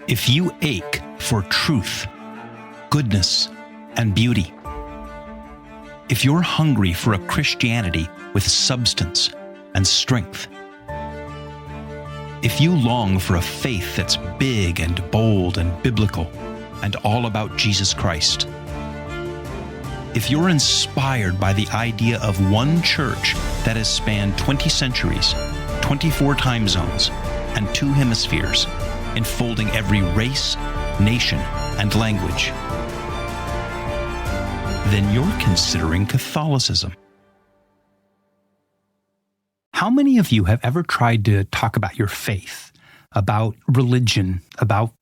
If you ache for truth, goodness, and beauty, if you're hungry for a Christianity with substance and strength, if you long for a faith that's big and bold and biblical and all about Jesus Christ, if you're inspired by the idea of one church that has spanned 20 centuries, 24 time zones, and 2 hemispheres, enfolding every race, nation, and language, then you're considering Catholicism. How many of you have ever tried to talk about your faith, about religion, about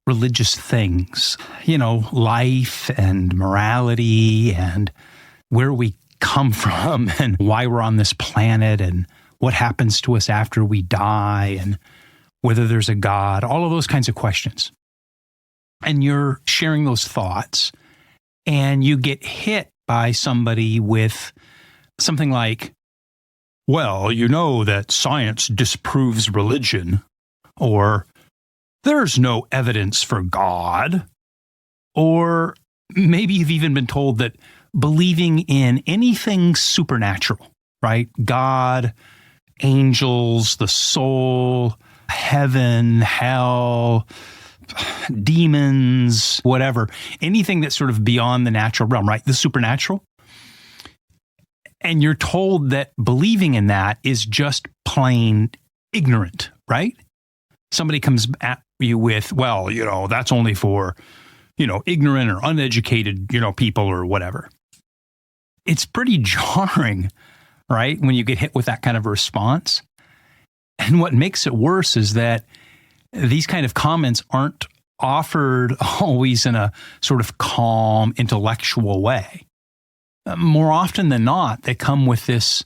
religious things, life and morality and where we come from and why we're on this planet and what happens to us after we die and whether there's a God, all of those kinds of questions. And you're sharing those thoughts and you get hit by somebody with something like, well, you know that science disproves religion, or there's no evidence for God, or maybe you've even been told that believing in anything supernatural, right? God, angels, the soul, heaven, hell, demons, whatever, anything that's sort of beyond the natural realm, right? The supernatural. And you're told that believing in that is just plain ignorant, right? Somebody comes at you with, well, that's only for, ignorant or uneducated, people or whatever. It's pretty jarring, right? When you get hit with that kind of a response. And what makes it worse is that these kind of comments aren't offered always in a sort of calm, intellectual way. More often than not, they come with this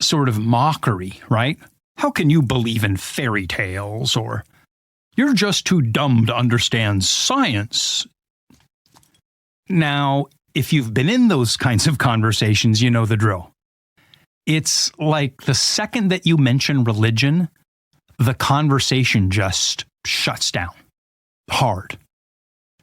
sort of mockery, right? How can you believe in fairy tales? Or you're just too dumb to understand science. Now, if you've been in those kinds of conversations, you know the drill. It's like the second that you mention religion, the conversation just shuts down hard.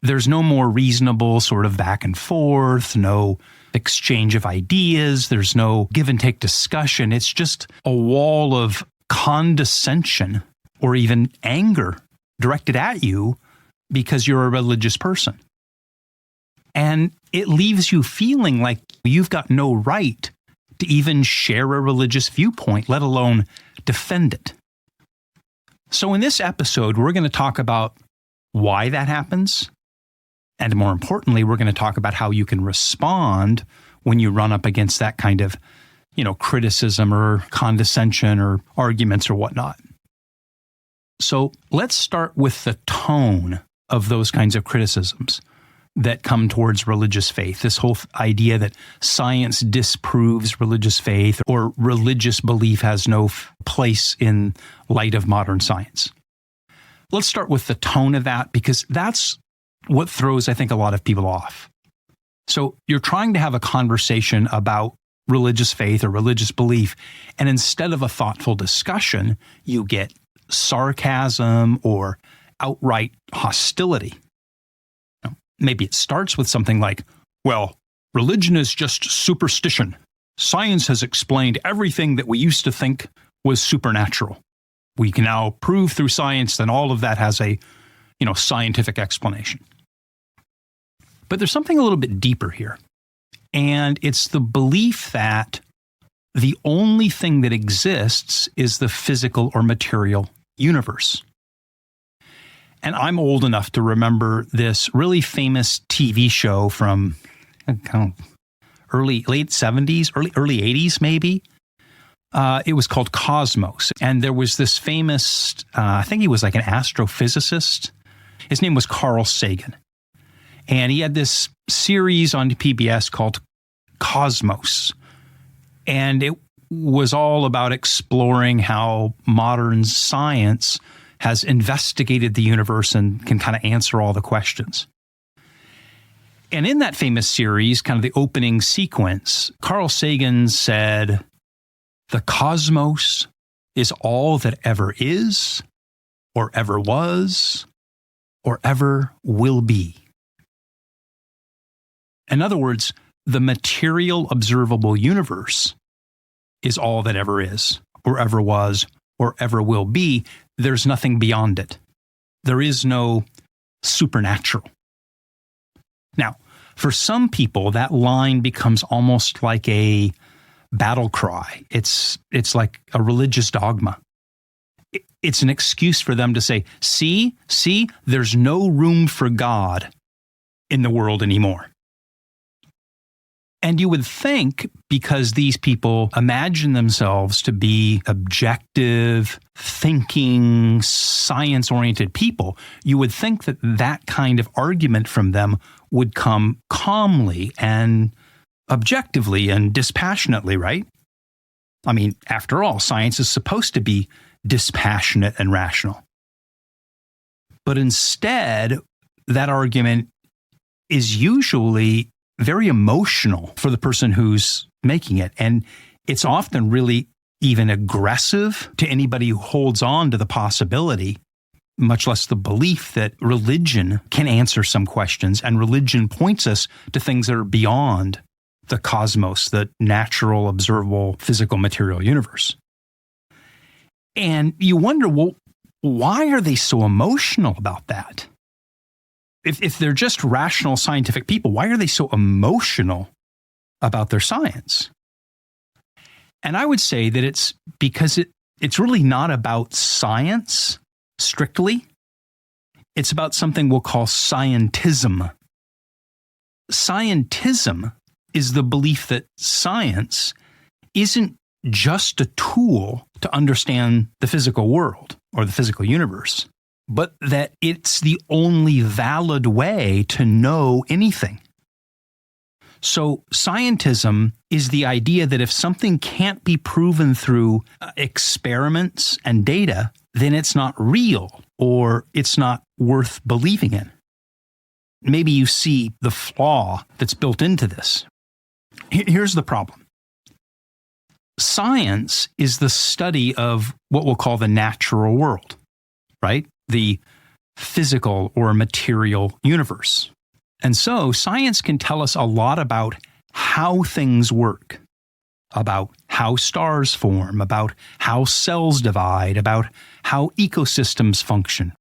There's no more reasonable sort of back and forth, no exchange of ideas, there's no give and take discussion. It's just a wall of condescension or even anger directed at you because you're a religious person. And it leaves you feeling like you've got no right to even share a religious viewpoint, let alone defend it. So in this episode, we're going to talk about why that happens. And more importantly, we're going to talk about how you can respond when you run up against that kind of, criticism or condescension or arguments or whatnot. So let's start with the tone of those kinds of criticisms that come towards religious faith. This whole idea that science disproves religious faith or religious belief has no place in light of modern science. Let's start with the tone of that because that's what throws, I think, a lot of people off. So you're trying to have a conversation about religious faith or religious belief, and instead of a thoughtful discussion, you get sarcasm or outright hostility. Maybe it starts with something like, well, religion is just superstition. Science has explained everything that we used to think was supernatural. We can now prove through science that all of that has a, scientific explanation. But there's something a little bit deeper here. And it's the belief that the only thing that exists is the physical or material universe. And I'm old enough to remember this really famous TV show from late 70s, early 80s maybe. It was called Cosmos. And there was this famous, I think he was like an astrophysicist. His name was Carl Sagan. And he had this series on PBS called Cosmos. And it was all about exploring how modern science has investigated the universe and can kind of answer all the questions. And in that famous series, kind of the opening sequence, Carl Sagan said, "The cosmos is all that ever is or ever was, or ever will be. In other words, the material observable universe is all that ever is, or ever was, or ever will be. There's nothing beyond it. There is no supernatural. Now, for some people, that line becomes almost like a battle cry. It's like a religious dogma. It's an excuse for them to say, see, there's no room for God in the world anymore. And you would think, because these people imagine themselves to be objective, thinking, science-oriented people, you would think that that kind of argument from them would come calmly and objectively and dispassionately, right? I mean, after all, science is supposed to be dispassionate and rational. But instead, that argument is usually very emotional for the person who's making it. And it's often really even aggressive to anybody who holds on to the possibility, much less the belief, that religion can answer some questions, and religion points us to things that are beyond the cosmos, the natural, observable, physical, material universe. And you wonder, well, why are they so emotional about that? If they're just rational scientific people, why are they so emotional about their science? And I would say that it's because it's really not about science strictly. It's about something we'll call scientism. Scientism is the belief that science isn't just a tool to understand the physical world or the physical universe, but that it's the only valid way to know anything. So scientism is the idea that if something can't be proven through experiments and data, then it's not real or it's not worth believing in. Maybe you see the flaw that's built into this. Here's the problem. Science is the study of what we'll call the natural world, right? The physical or material universe. And so science can tell us a lot about how things work, about how stars form, about how cells divide, about how ecosystems function.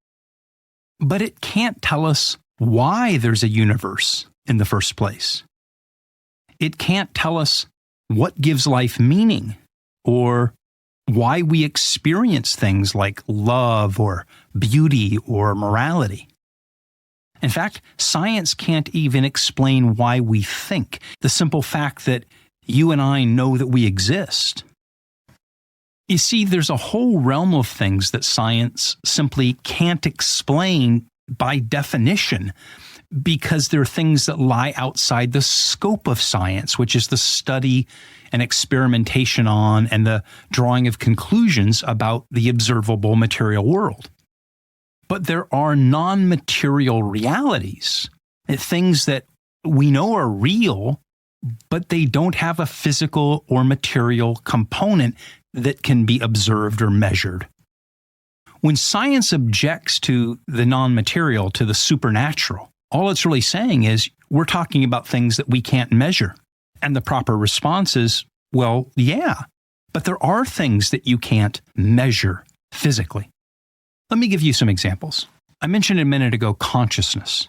But it can't tell us why there's a universe in the first place. It can't tell us what gives life meaning or why we experience things like love or beauty or morality. In fact, science can't even explain why we think, the simple fact that you and I know that we exist. You see, there's a whole realm of things that science simply can't explain by definition, because they're things that lie outside the scope of science, which is the study and experimentation on and the drawing of conclusions about the observable material world. But there are non-material realities, things that we know are real, but they don't have a physical or material component that can be observed or measured. When science objects to the non-material, to the supernatural, all it's really saying is we're talking about things that we can't measure. And the proper response is, well, yeah, but there are things that you can't measure physically. Let me give you some examples. I mentioned a minute ago consciousness.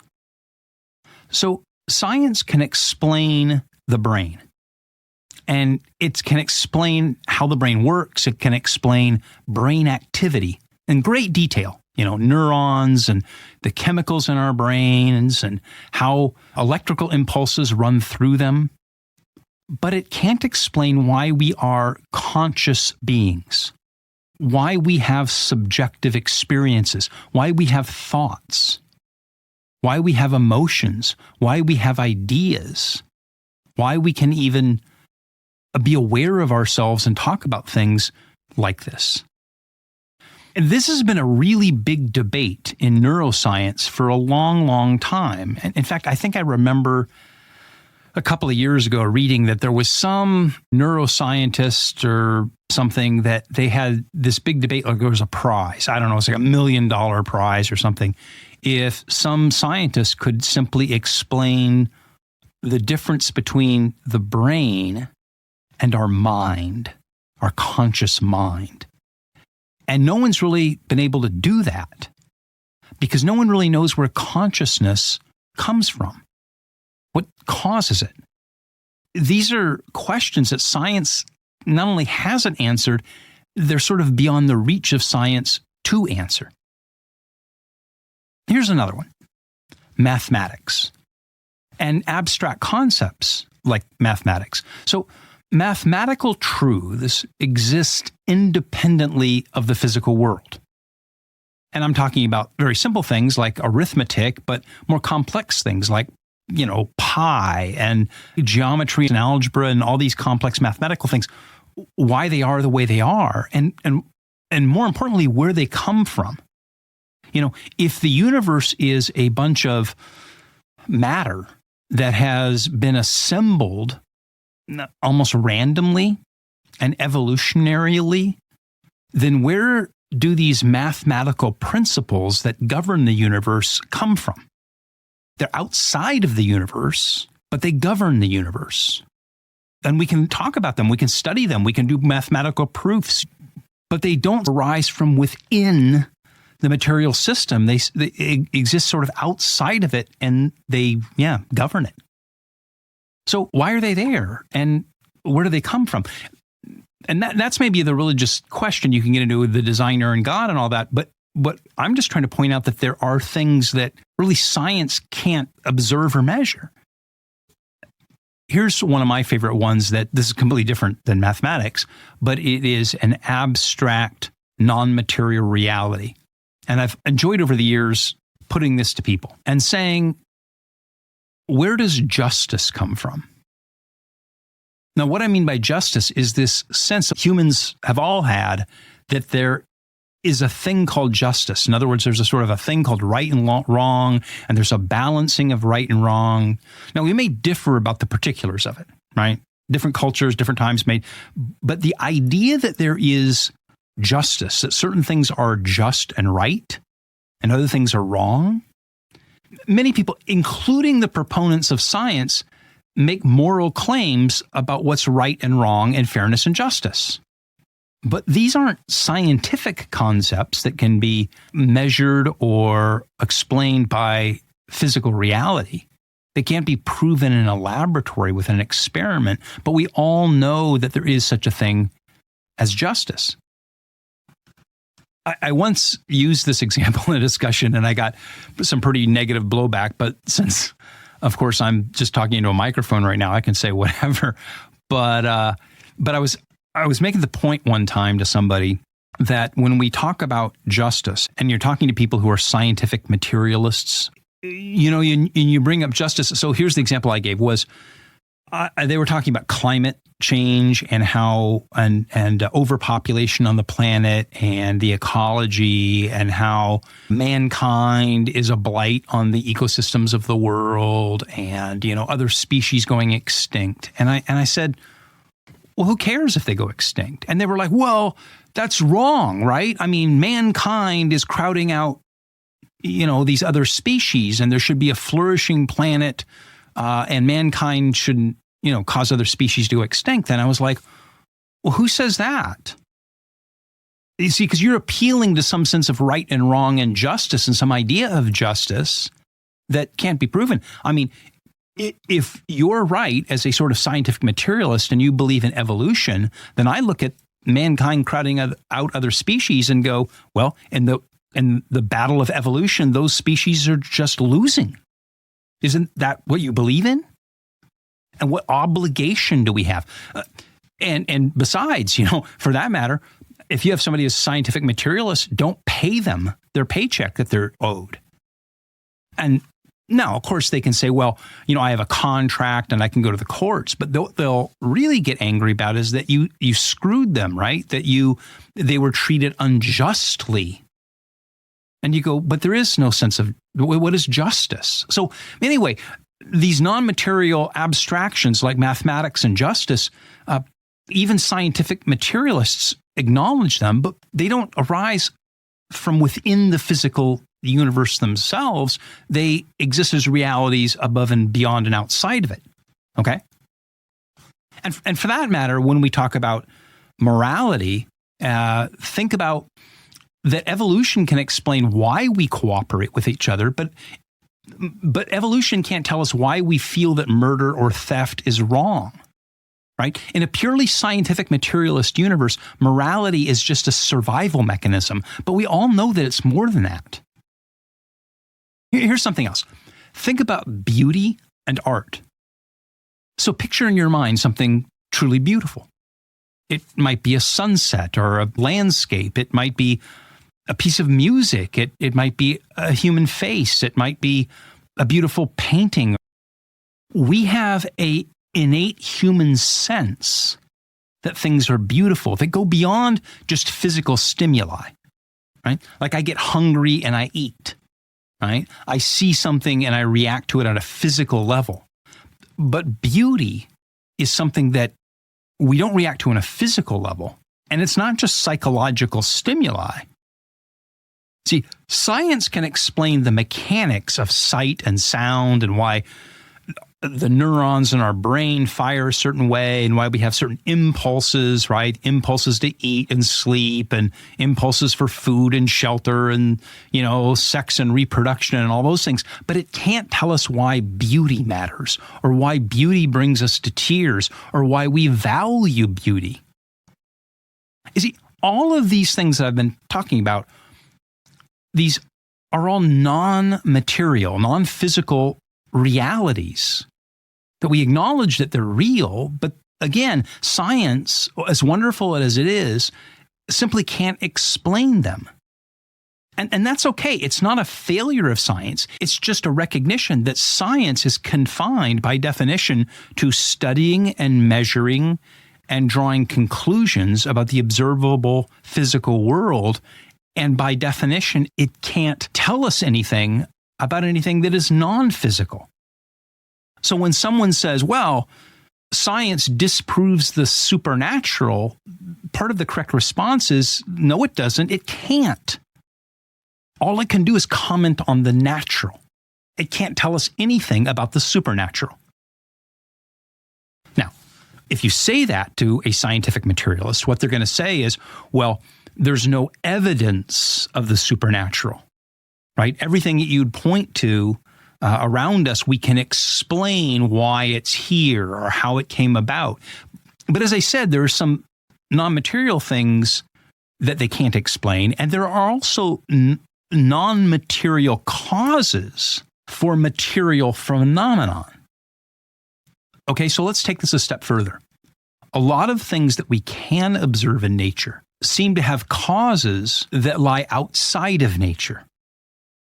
So science can explain the brain. And it can explain how the brain works. It can explain brain activity in great detail. Neurons and the chemicals in our brains and how electrical impulses run through them. But it can't explain why we are conscious beings, why we have subjective experiences, why we have thoughts, why we have emotions, why we have ideas, why we can even be aware of ourselves and talk about things like this. And this has been a really big debate in neuroscience for a long, long time. And in fact, I think I remember a couple of years ago reading that there was some neuroscientist or something that they had this big debate, like there was a prize. I don't know, it's like $1 million prize or something. If some scientist could simply explain the difference between the brain and our mind, our conscious mind. And no one's really been able to do that because no one really knows where consciousness comes from. What causes it? These are questions that science not only hasn't answered, they're sort of beyond the reach of science to answer. Here's another one. Mathematics and abstract concepts like mathematics. So mathematical truths exist independently of the physical world. And I'm talking about very simple things like arithmetic, but more complex things like, pi and geometry and algebra and all these complex mathematical things, why they are the way they are, and more importantly, where they come from. If the universe is a bunch of matter that has been assembled almost randomly and evolutionarily, then where do these mathematical principles that govern the universe come from? They're outside of the universe, but they govern the universe. And we can talk about them, we can study them, we can do mathematical proofs, but they don't arise from within the material system. They exist sort of outside of it, and they govern it. So why are they there, and where do they come from? And that's maybe the religious question you can get into with the designer and God and all that. But I'm just trying to point out that there are things that really science can't observe or measure. Here's one of my favorite ones that this is completely different than mathematics, but it is an abstract, non-material reality. And I've enjoyed over the years putting this to people and saying, where does justice come from? Now, what I mean by justice is this sense that humans have all had that there is a thing called justice. In other words, there's a sort of a thing called right and wrong, and there's a balancing of right and wrong. Now, we may differ about the particulars of it, right? Different cultures, different times but the idea that there is justice, that certain things are just and right, and other things are wrong, many people, including the proponents of science, make moral claims about what's right and wrong and fairness and justice. But these aren't scientific concepts that can be measured or explained by physical reality. They can't be proven in a laboratory with an experiment, but we all know that there is such a thing as justice. I once used this example in a discussion, and I got some pretty negative blowback, but since, of course, I'm just talking into a microphone right now, I can say whatever. But I was making the point one time to somebody that when we talk about justice, and you're talking to people who are scientific materialists, you bring up justice. So here's the example I gave was they were talking about climate change and how and overpopulation on the planet and the ecology and how mankind is a blight on the ecosystems of the world and other species going extinct. And I said, well, who cares if they go extinct? And they were like, well, that's wrong, right? I mean, mankind is crowding out these other species, and there should be a flourishing planet, and mankind shouldn't cause other species to go extinct. And I was like, well, who says that? You see, because you're appealing to some sense of right and wrong and justice and some idea of justice that can't be proven. I mean, if you're right as a sort of scientific materialist and you believe in evolution, then I look at mankind crowding out other species and go, well, in the battle of evolution, those species are just losing. Isn't that what you believe in? And what obligation do we have? And besides, for that matter, if you have somebody who's a scientific materialist, don't pay them their paycheck that they're owed. And now, of course, they can say, well, I have a contract and I can go to the courts. But they'll really get angry about is that you screwed them, right? That they were treated unjustly. And you go, but there is no sense of what is justice. So anyway, these non-material abstractions like mathematics and justice, even scientific materialists acknowledge them, but they don't arise from within the physical universe themselves. They exist as realities above and beyond and outside of it. Okay? And for that matter, when we talk about morality, think about that evolution can explain why we cooperate with each other, but evolution can't tell us why we feel that murder or theft is wrong, right? In a purely scientific materialist universe, morality is just a survival mechanism, but we all know that it's more than that. Here's something else. Think about beauty and art. So picture in your mind something truly beautiful. It might be a sunset or a landscape. It might be a piece of music. It might be a human face. It might be a beautiful painting. We have an innate human sense that things are beautiful, that go beyond just physical stimuli, right? Like I get hungry and I eat, right? I see something and I react to it on a physical level. But beauty is something that we don't react to on a physical level. And it's not just psychological stimuli. See, science can explain the mechanics of sight and sound and why the neurons in our brain fire a certain way and why we have certain impulses, right? Impulses to eat and sleep and impulses for food and shelter and, sex and reproduction and all those things. But it can't tell us why beauty matters or why beauty brings us to tears or why we value beauty. You see, all of these things that I've been talking about, these are all non-material, non-physical realities that we acknowledge that they're real, but again, science, as wonderful as it is, simply can't explain them. And that's okay. It's not a failure of science. It's just a recognition that science is confined by definition to studying and measuring and drawing conclusions about the observable physical world. And by definition, it can't tell us anything about anything that is non-physical. So when someone says, well, science disproves the supernatural, part of the correct response is, no, it doesn't. It can't. All it can do is comment on the natural. It can't tell us anything about the supernatural. Now, if you say that to a scientific materialist, what they're going to say is, well, there's no evidence of the supernatural, right? Everything that you'd point to around us, we can explain why it's here or how it came about. But as I said, there are some non-material things that they can't explain, and there are also non-material causes for material phenomenon. Okay, so let's take this a step further. A lot of things that we can observe in nature seem to have causes that lie outside of nature.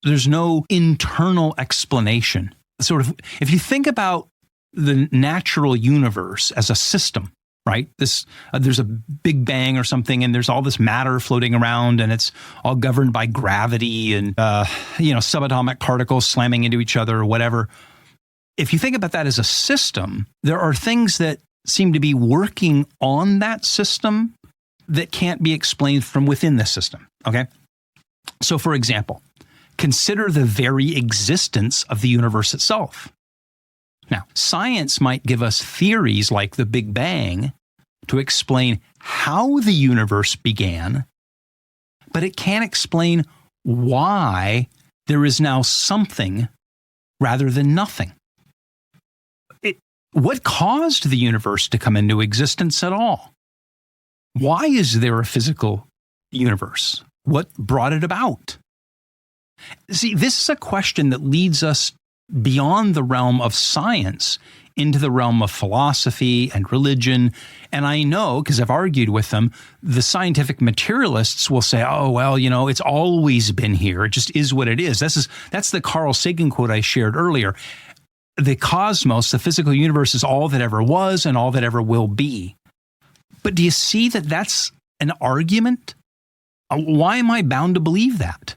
There's no internal explanation. Sort of, if you think about the natural universe as a system, right? There's a big bang or something, and there's all this matter floating around, and it's all governed by gravity and subatomic particles slamming into each other or whatever. If you think about that as a system, there are things that seem to be working on that system that can't be explained from within the system. Okay, so for example, consider the very existence of the universe itself. Now, science might give us theories like the Big Bang to explain how the universe began, but it can't explain why there is now something rather than nothing. What caused the universe to come into existence at all? Why is there a physical universe? What brought it about? See, this is a question that leads us beyond the realm of science into the realm of philosophy and religion. And I know, because I've argued with them, the scientific materialists will say, oh, well, it's always been here. It just is what it is. That's the Carl Sagan quote I shared earlier. The cosmos, the physical universe, is all that ever was and all that ever will be. But do you see that that's an argument? Why am I bound to believe that?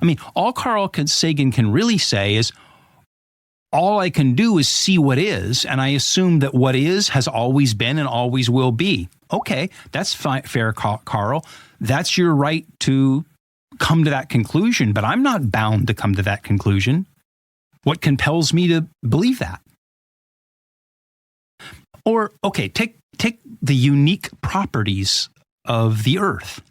I mean, all Carl Sagan can really say is, all I can do is see what is, and I assume that what is has always been and always will be. Okay, that's fair, Carl. That's your right to come to that conclusion, but I'm not bound to come to that conclusion. What compels me to believe that? Or, okay, take the unique properties of the Earth.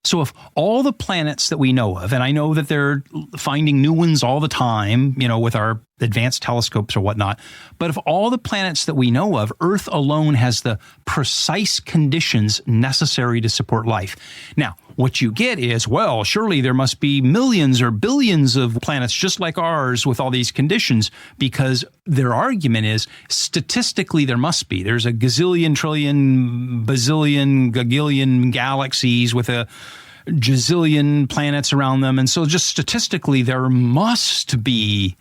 So if all the planets that we know of, and I know that they're finding new ones all the time, with our advanced telescopes or whatnot, but if all the planets that we know of, Earth alone has the precise conditions necessary to support life. Now, what you get is, well, surely there must be millions or billions of planets just like ours with all these conditions, because their argument is statistically there must be. There's a gazillion, trillion, bazillion, gagillion galaxies with a gazillion planets around them. And so just statistically there must be.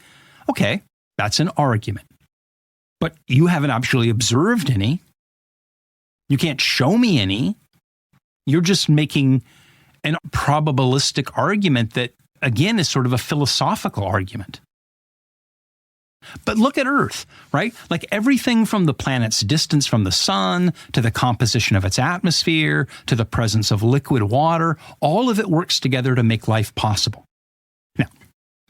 Okay, that's an argument. But you haven't actually observed any. You can't show me any. You're just making a probabilistic argument that, again, is sort of a philosophical argument. But look at Earth, right? Like everything from the planet's distance from the sun to the composition of its atmosphere to the presence of liquid water, all of it works together to make life possible.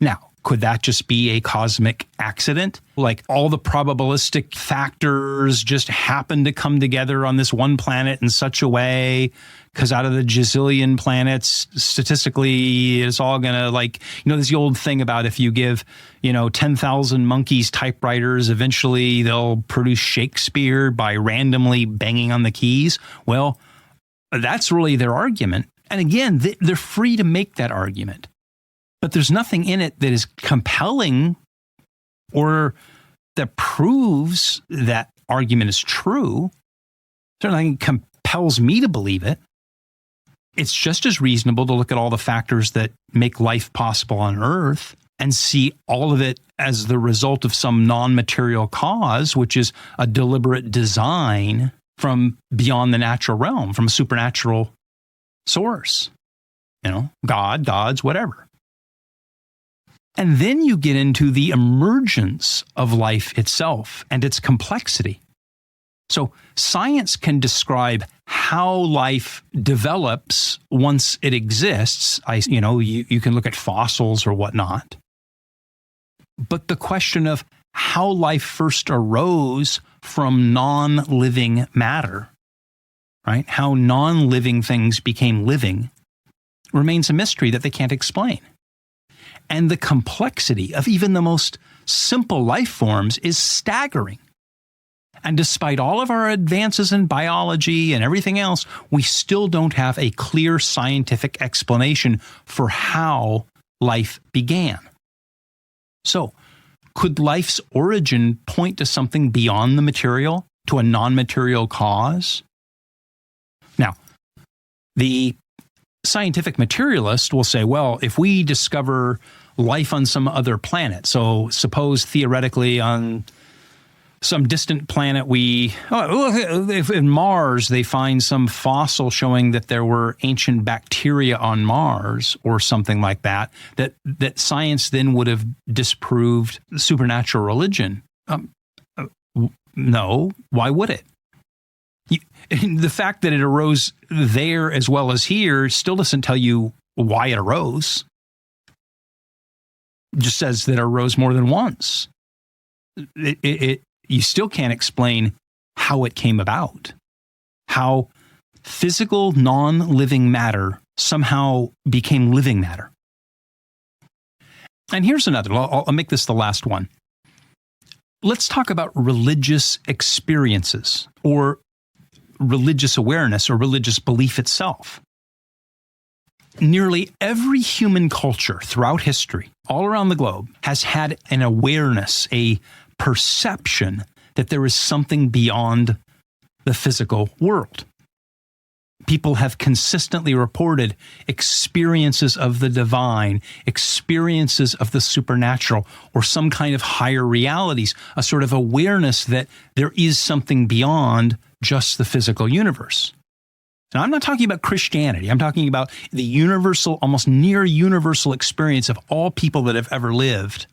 Now, could that just be a cosmic accident? Like all the probabilistic factors just happen to come together on this one planet in such a way, because out of the gazillion planets, statistically, it's all going to there's the old thing about if you give, 10,000 monkeys typewriters, eventually they'll produce Shakespeare by randomly banging on the keys. Well, that's really their argument. And again, they're free to make that argument. But there's nothing in it that is compelling or that proves that argument is true. Certainly compels me to believe it. It's just as reasonable to look at all the factors that make life possible on Earth and see all of it as the result of some non-material cause, which is a deliberate design from beyond the natural realm, from a supernatural source. God, gods, whatever. And then you get into the emergence of life itself and its complexity. So science can describe how life develops once it exists. You can look at fossils or whatnot. But the question of how life first arose from non-living matter, right? How non-living things became living remains a mystery that they can't explain. And the complexity of even the most simple life forms is staggering. And despite all of our advances in biology and everything else, we still don't have a clear scientific explanation for how life began. So, could life's origin point to something beyond the material, to a non-material cause? Now, the scientific materialist will say, well, if we discover life on some other planet, so suppose theoretically on some distant planet if in Mars they find some fossil showing that there were ancient bacteria on Mars or something like that science then would have disproved supernatural religion. No, why would it? The fact that it arose there as well as here still doesn't tell you why it arose. It just says that it arose more than once. You still can't explain how it came about, how physical, non-living matter somehow became living matter. And here's another. I'll make this the last one. Let's talk about religious experiences or religious awareness or religious belief itself. Nearly every human culture throughout history, all around the globe, has had an awareness, a perception that there is something beyond the physical world. People have consistently reported experiences of the divine, experiences of the supernatural, or some kind of higher realities, a sort of awareness that there is something beyond just the physical universe. Now, I'm not talking about Christianity. I'm talking about the universal, almost near universal experience of all people that have ever lived,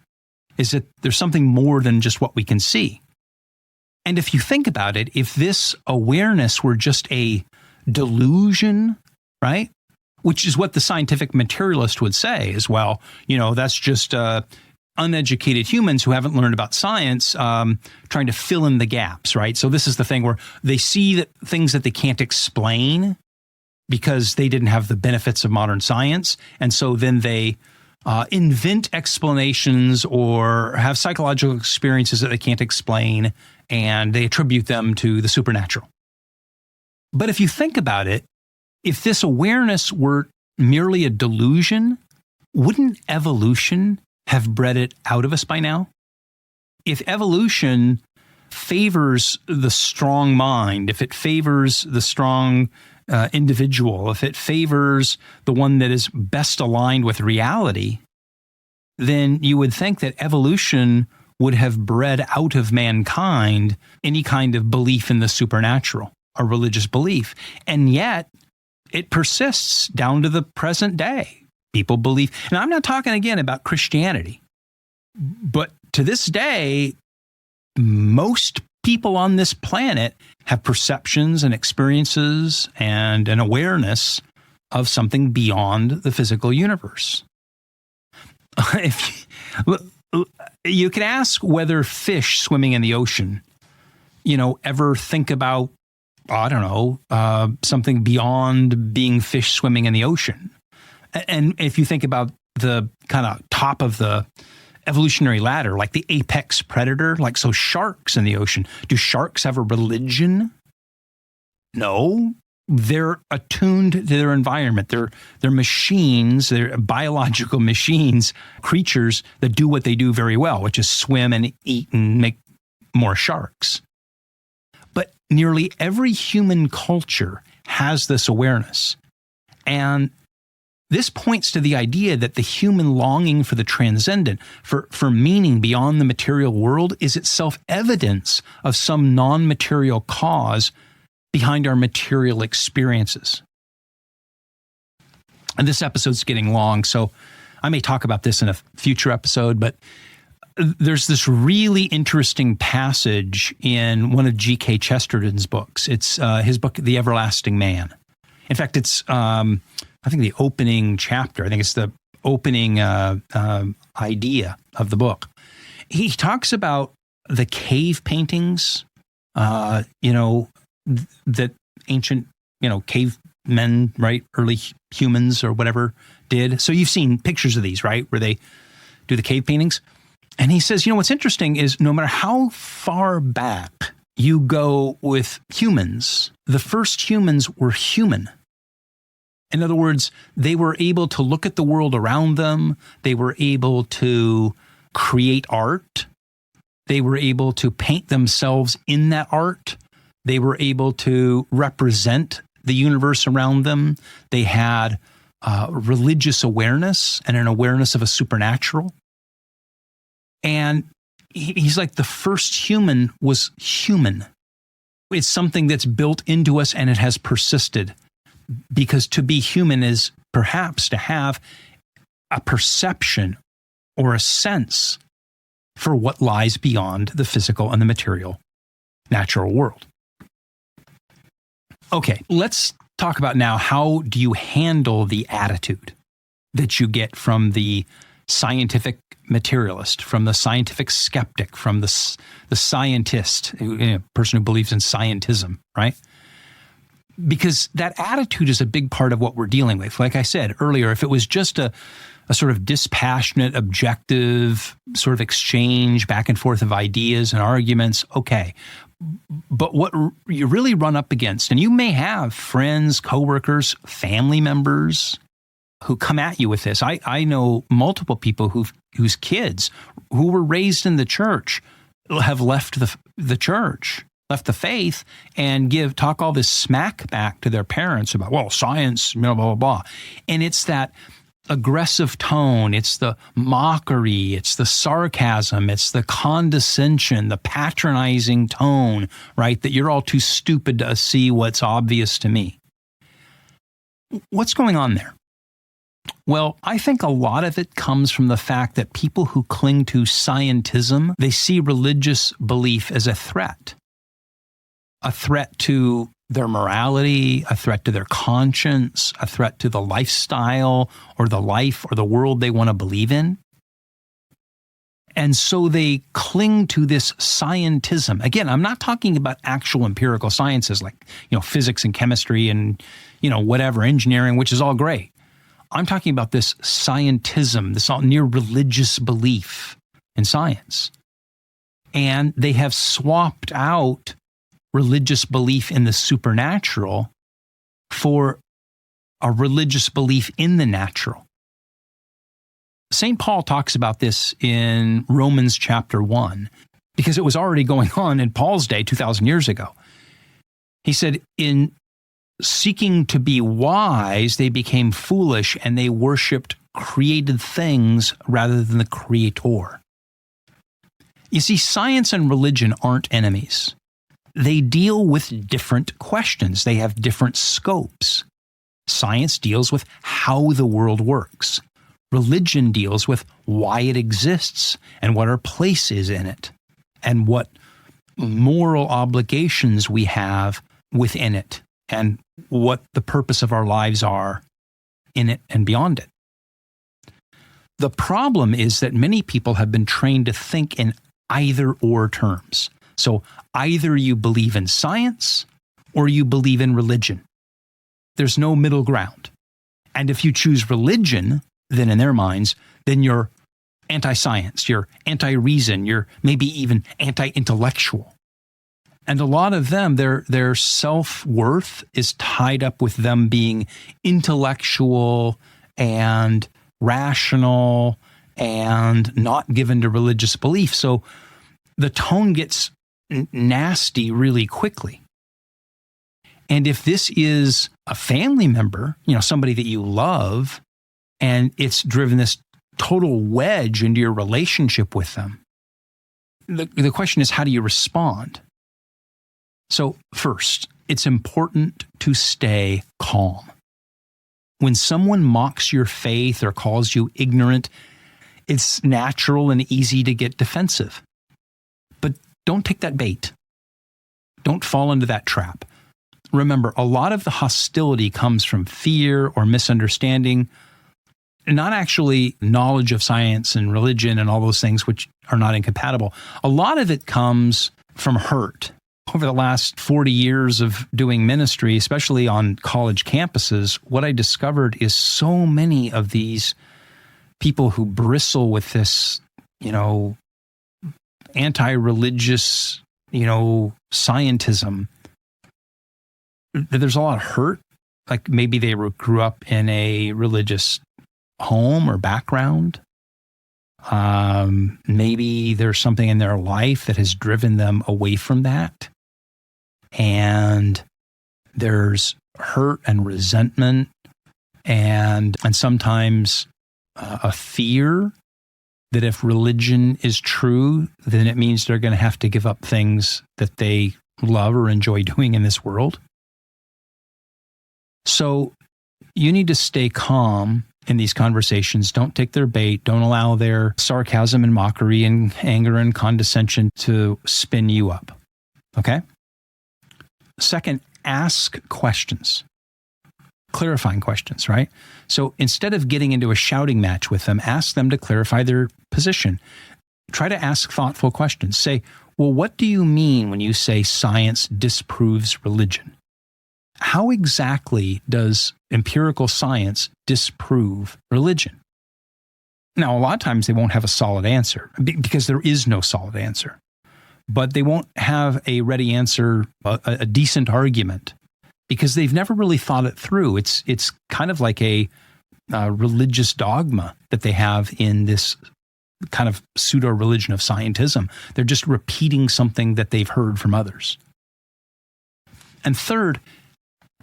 is that there's something more than just what we can see. And if you think about it, if this awareness were just a delusion, right? Which is what the scientific materialist would say as well. That's just uneducated humans who haven't learned about science trying to fill in the gaps, right? So this is the thing where they see that things that they can't explain because they didn't have the benefits of modern science. And so then they invent explanations or have psychological experiences that they can't explain, and they attribute them to the supernatural. But if you think about it, if this awareness were merely a delusion, wouldn't evolution have bred it out of us by now? If evolution favors the strong mind, if it favors the strong individual, if it favors the one that is best aligned with reality, then you would think that evolution would have bred out of mankind any kind of belief in the supernatural, a religious belief. And yet, it persists down to the present day. People believe, and I'm not talking again about Christianity, but to this day, most people on this planet have perceptions and experiences and an awareness of something beyond the physical universe. You can ask whether fish swimming in the ocean, ever think about, something beyond being fish swimming in the ocean. And if you think about the kind of top of the evolutionary ladder, like the apex predator, so sharks in the ocean, do sharks have a religion? No. They're attuned to their environment. They're machines, they're biological machines, creatures that do what they do very well, which is swim and eat and make more sharks. But nearly every human culture has this awareness. And this points to the idea that the human longing for the transcendent, for meaning beyond the material world, is itself evidence of some non-material cause behind our material experiences. And this episode's getting long, so I may talk about this in a future episode, but there's this really interesting passage in one of G.K. Chesterton's books. It's his book, The Everlasting Man. In fact, it's, I think, the opening chapter. I think it's the opening idea of the book. He talks about the cave paintings, that ancient, cavemen, right, early humans or whatever did. So you've seen pictures of these, right, where they do the cave paintings. And he says, what's interesting is no matter how far back you go with humans, the first humans were human. In other words, they were able to look at the world around them. They were able to create art. They were able to paint themselves in that art. They were able to represent the universe around them. They had religious awareness and an awareness of a supernatural. And he's like, the first human was human. It's something that's built into us and it has persisted. Because to be human is perhaps to have a perception or a sense for what lies beyond the physical and the material natural world. Okay, let's talk about now, how do you handle the attitude that you get from the scientific materialist, from the scientific skeptic, from the scientist, person who believes in scientism, right? Because that attitude is a big part of what we're dealing with. Like I said earlier, if it was just a sort of dispassionate, objective sort of exchange back and forth of ideas and arguments, okay. But what you really run up against, and you may have friends, coworkers, family members who come at you with this. I know multiple people whose kids who were raised in the church have left the church, left the faith, and talk all this smack back to their parents about, science, blah, blah, blah. And it's that aggressive tone, it's the mockery, it's the sarcasm, it's the condescension, the patronizing tone, right? That you're all too stupid to see what's obvious to me. What's going on there? Well, I think a lot of it comes from the fact that people who cling to scientism, they see religious belief as a threat to their morality, a threat to their conscience, a threat to the lifestyle or the life or the world they want to believe in. And so they cling to this scientism. Again, I'm not talking about actual empirical sciences like, physics and chemistry and, whatever, engineering, which is all great. I'm talking about this scientism, this near religious belief in science. And they have swapped out religious belief in the supernatural for a religious belief in the natural. St. Paul talks about this in Romans chapter 1, because it was already going on in Paul's day 2,000 years ago. He said, in seeking to be wise, they became foolish and they worshiped created things rather than the Creator. You see, science and religion aren't enemies. They deal with different questions. They have different scopes. Science deals with how the world works. Religion deals with why it exists and what our place is in it and what moral obligations we have within it and what the purpose of our lives are in it and beyond it. The problem is that many people have been trained to think in either-or terms. So either you believe in science or you believe in religion. There's no middle ground. And if you choose religion, then in their minds, then you're anti-science, you're anti-reason, you're maybe even anti-intellectual. And a lot of them, their self-worth is tied up with them being intellectual and rational and not given to religious belief. So the tone gets nasty really quickly. And if this is a family member, somebody that you love, and it's driven this total wedge into your relationship with them, the question is, how do you respond? So first, it's important to stay calm. When someone mocks your faith or calls you ignorant, it's natural and easy to get defensive. But don't take that bait. Don't fall into that trap. Remember, a lot of the hostility comes from fear or misunderstanding, not actually knowledge of science and religion and all those things which are not incompatible. A lot of it comes from hurt. Over the last 40 years of doing ministry, especially on college campuses, what I discovered is so many of these people who bristle with this, anti-religious, scientism. There's a lot of hurt. Like maybe they grew up in a religious home or background. Maybe there's something in their life that has driven them away from that. And there's hurt and resentment and sometimes a fear that if religion is true, then it means they're going to have to give up things that they love or enjoy doing in this world. So you need to stay calm in these conversations. Don't take their bait. Don't allow their sarcasm and mockery and anger and condescension to spin you up. Okay? Second, ask questions. Clarifying questions, right? So instead of getting into a shouting match with them, ask them to clarify their position. Try to ask thoughtful questions. Say, well, what do you mean when you say science disproves religion? How exactly does empirical science disprove religion? Now, a lot of times they won't have a solid answer because there is no solid answer. But they won't have a ready answer, a decent argument, because they've never really thought it through. It's kind of like a religious dogma that they have in this kind of pseudo-religion of scientism. They're just repeating something that they've heard from others. And third,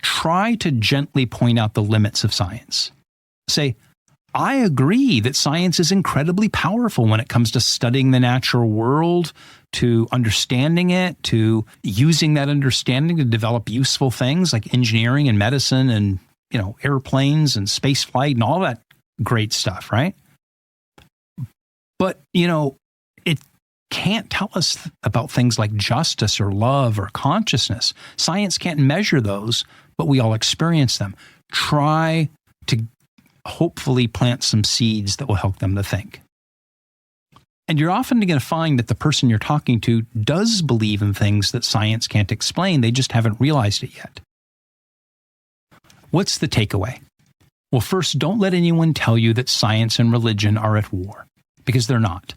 try to gently point out the limits of science. Say, I agree that science is incredibly powerful when it comes to studying the natural world, to understanding it, to using that understanding to develop useful things like engineering and medicine and, airplanes and space flight and all that great stuff, right? But, it can't tell us about things like justice or love or consciousness. Science can't measure those, but we all experience them. Try to hopefully plant some seeds that will help them to think. And you're often going to find that the person you're talking to does believe in things that science can't explain. They just haven't realized it yet. What's the takeaway? Well, first, don't let anyone tell you that science and religion are at war, because they're not.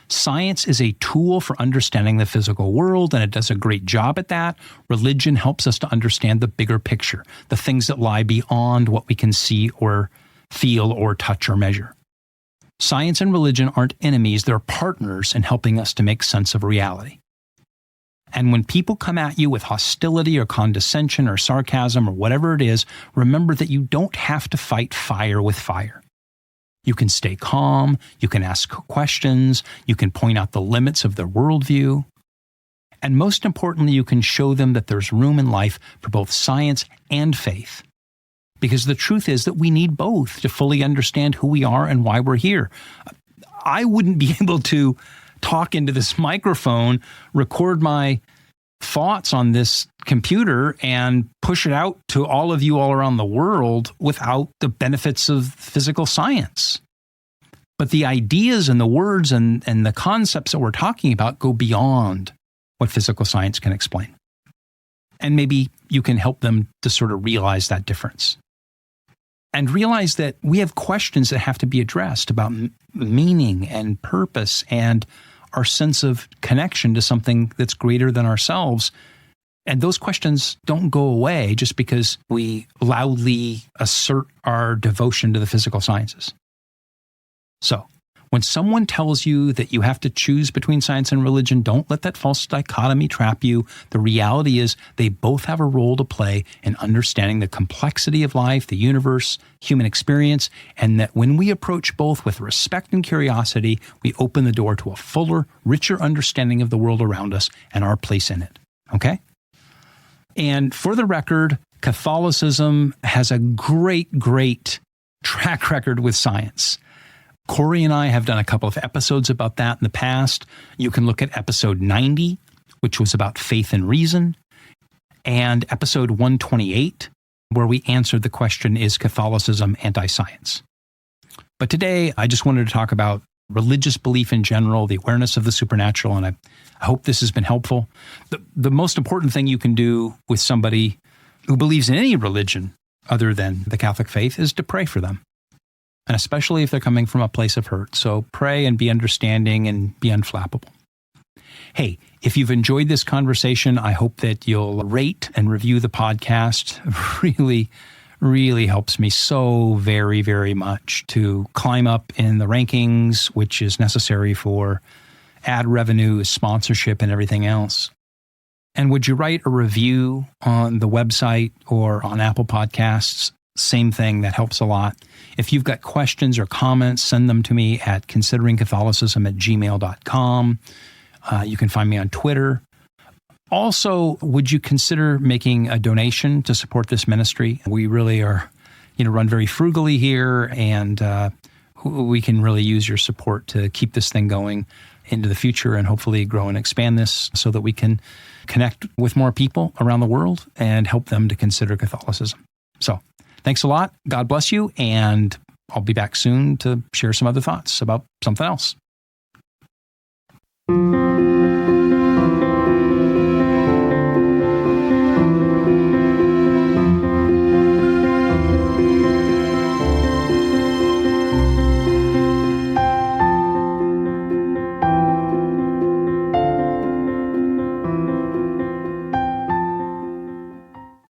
Science is a tool for understanding the physical world, and it does a great job at that. Religion helps us to understand the bigger picture, the things that lie beyond what we can see or feel or touch or measure. Science and religion aren't enemies, they're partners in helping us to make sense of reality. And when people come at you with hostility or condescension or sarcasm or whatever it is, remember that you don't have to fight fire with fire. You can stay calm, you can ask questions, you can point out the limits of their worldview, and most importantly, you can show them that there's room in life for both science and faith. Because the truth is that we need both to fully understand who we are and why we're here. I wouldn't be able to talk into this microphone, record my thoughts on this computer, and push it out to all of you all around the world without the benefits of physical science. But the ideas and the words and the concepts that we're talking about go beyond what physical science can explain. And maybe you can help them to sort of realize that difference. And realize that we have questions that have to be addressed about meaning and purpose and our sense of connection to something that's greater than ourselves. And those questions don't go away just because we loudly assert our devotion to the physical sciences. So, when someone tells you that you have to choose between science and religion, don't let that false dichotomy trap you. The reality is they both have a role to play in understanding the complexity of life, the universe, human experience, and that when we approach both with respect and curiosity, we open the door to a fuller, richer understanding of the world around us and our place in it. Okay? And for the record, Catholicism has a great track record with science. Corey and I have done a couple of episodes about that in the past. You can look at episode 90, which was about faith and reason, and episode 128, where we answered the question, is Catholicism anti-science? But today, I just wanted to talk about religious belief in general, the awareness of the supernatural, and I hope this has been helpful. The most important thing you can do with somebody who believes in any religion other than the Catholic faith is to pray for them. And especially if they're coming from a place of hurt. So pray and be understanding and be unflappable. Hey, if you've enjoyed this conversation, I hope that you'll rate and review the podcast. Really helps me so very much to climb up in the rankings, which is necessary for ad revenue, sponsorship, and everything else. And would you write a review on the website or on Apple Podcasts? Same thing, that helps a lot. If you've got questions or comments, send them to me at consideringcatholicism@gmail.com. You can find me on Twitter. Also, would you consider making a donation to support this ministry? We really are, run very frugally here, and we can really use your support to keep this thing going into the future and hopefully grow and expand this so that we can connect with more people around the world and help them to consider Catholicism. So, thanks a lot. God bless you. And I'll be back soon to share some other thoughts about something else.